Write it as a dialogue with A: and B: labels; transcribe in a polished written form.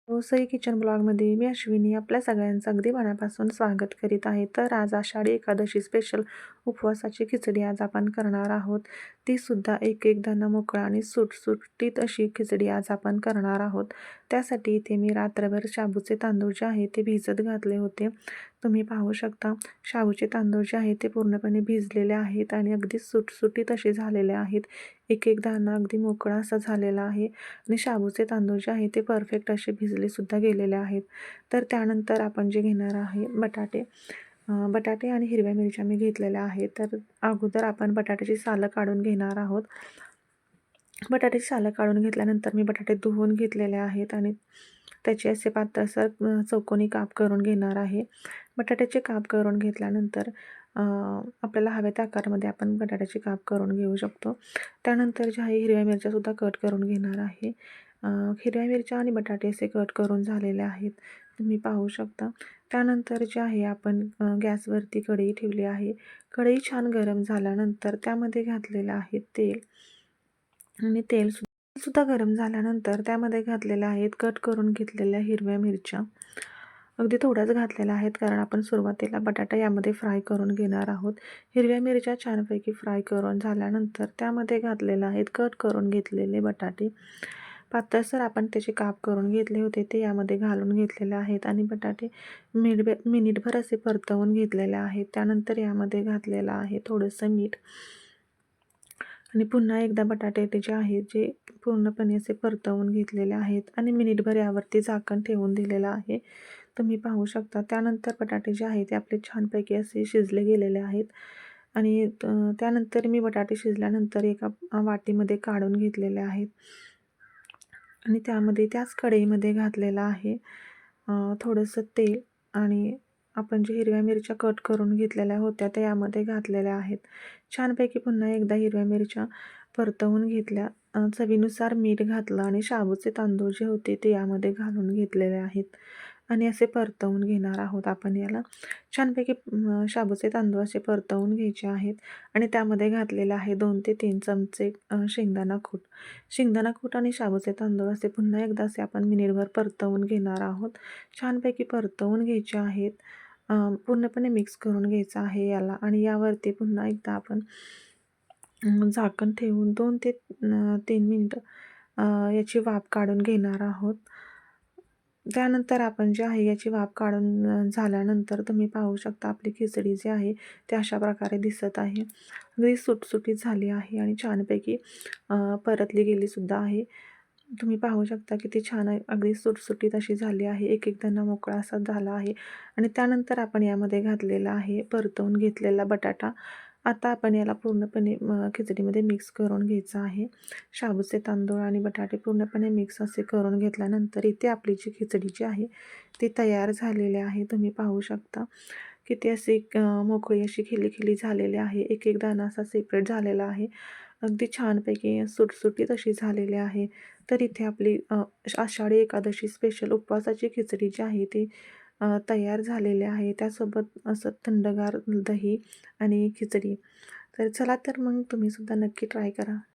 A: Sai kitchen ब्लॉगमध्ये मी अश्विनी आपल्या सगळ्यांचं अगदी मनापासून स्वागत करीत आहे. तर आज आषाढी एकादशी स्पेशल उपवासाची खिचडी आज आपण करणार आहोत. ती सुद्धा एक एक दाणा मोकळा आणि सुटसुटीत अशी खिचडी आज आपण करणार आहोत. त्यासाठी इथे मी रात्रभर शाबूचे तांदूळ जे आहे ते भिजत घातले होते. तुम्ही पाहू शकता शाबूचे तांदूळ जे आहे ते पूर्णपणे भिजलेले आहेत आणि अगदी सुटसुटीत असे झालेले आहेत. एक एक दाणा अगदी मोकळा असा झालेला आहे आणि शाबूचे तांदूळ जे आहे ते परफेक्ट असे भिजलेसुद्धा गेलेले आहेत. तर त्यानंतर आपण जे घेणार आहे बटाटे आणि हिरव्या मिरच्या मी घेतलेल्या आहेत. तर अगोदर आपण बटाट्याची सालं काढून घेणार आहोत. बटाट्याची सालं काढून घेतल्यानंतर मी बटाटे धुवून घेतलेले आहेत आणि त्याचे असे पातळसर चौकोनी काप करून घेणार आहे. बटाट्याचे काप करून घेतल्यानंतर आपल्याला हव्या त्या आकारामध्ये आपण बटाट्याचे काप करून घेऊ शकतो. त्यानंतर जे आहे हिरव्या मिरच्यासुद्धा कट करून घेणार आहे. हिरव्या मिरच्या आणि बटाटे असे कट करून झालेले आहेत, तुम्ही पाहू शकता. त्यानंतर जे आहे आपण गॅसवरती कढई ठेवली आहे. कढई छान गरम झाल्यानंतर त्यामध्ये घातलेलं आहे तेल आणि तेलसुद्धा गरम झाल्यानंतर त्यामध्ये घातलेल्या आहेत कट करून घेतलेल्या हिरव्या मिरच्या. अगदी थोड्याच घातलेल्या आहेत कारण आपण सुरुवातीला बटाटा यामध्ये फ्राय करून घेणार आहोत. हिरव्या मिरच्या छानपैकी फ्राय करून झाल्यानंतर त्यामध्ये घातलेलं आहेत कट करून घेतलेले बटाटे. पातळसर आपण त्याचे काप करून घेतले होते ते यामध्ये घालून घेतलेले आहेत आणि बटाटे मिनिटभर असे परतवून घेतलेले आहेत. त्यानंतर यामध्ये घातलेलं आहे थोडंसं मीठ आणि पुन्हा एकदा बटाटे ते जे आहेत जे पूर्णपणे असे परतवून घेतलेले आहेत आणि मिनिटभर यावरती झाकण ठेवून दिलेलं आहे, तुम्ही पाहू शकता. त्यानंतर बटाटे जे आहेत ते आपले छानपैकी असे शिजले गेलेले आहेत आणि त्यानंतर मी बटाटे शिजल्यानंतर एका वाटीमध्ये काढून घेतलेले आहेत आणि त्यामध्ये त्याच कढईमध्ये घातलेलं आहे थोडंसं तेल आणि आपण जे हिरव्या मिरच्या कट करून घेतलेल्या होत्या त्या यामध्ये घातलेल्या आहेत. छानपैकी पुन्हा एकदा हिरव्या मिरच्या परतवून घेतल्या. चवीनुसार मीठ घातलं आणि शाबूचे तांदूळ जे होते ते यामध्ये घालून घेतलेले आहेत आणि असे परतवून घेणार आहोत आपण याला. छानपैकी शाबूचे तांदूळ असे परतवून घ्यायचे आहेत आणि त्यामध्ये घातलेलं आहे 2 ते 3 चमचे शेंगदाणा कूट. शेंगदाणा कूट आणि शाबूचे तांदूळ असे पुन्हा एकदा असे आपण मिनिटभर परतवून घेणार आहोत. छानपैकी परतवून घ्यायचे आहेत. पूर्णपणे मिक्स करून घ्यायचं आहे याला आणि यावरती पुन्हा एकदा आपण झाकण ठेवून 2 ते 3 मिनिटं याची वाफ काढून घेणार आहोत. त्यानंतर आपण जे आहे याची वाफ काढून झाल्यानंतर तुम्ही पाहू शकता आपली खिचडी जी आहे ते अशा प्रकारे दिसत आहे. अगदी सुटसुटीत झाली आहे आणि छानपैकी परतली गेलीसुद्धा आहे. तुम्ही पाहू शकता किती छान आहे, अगदी सुटसुटीत अशी झाली आहे. एक एक दाणा मोकळा असा झाला आहे आणि त्यानंतर आपण यामध्ये घातलेला आहे परतवून घेतलेला बटाटा. आता आपण याला पूर्णपणे खिचडीमध्ये मिक्स करून घ्यायचं आहे. शाबूचे तांदूळ आणि बटाटे पूर्णपणे मिक्स असे करून घेतल्यानंतर इथे आपली जी खिचडी जी आहे ती तयार झालेली आहे. तुम्ही पाहू शकता किती अशी मोकळी अशी खिली झालेली आहे. एक एक दाणा असा सेपरेट झालेला आहे. अगदी छानपैकी सुटसुटीत अशी झालेली आहे. तर इथे आपली आषाढी एकादशी स्पेशल उपवासाची खिचडी जी आहे ती तयार झालेली आहे. त्यासोबत असं थंडगार दही आणि खिचडी. तर चला तर मग तुम्हीसुद्धा नक्की ट्राय करा.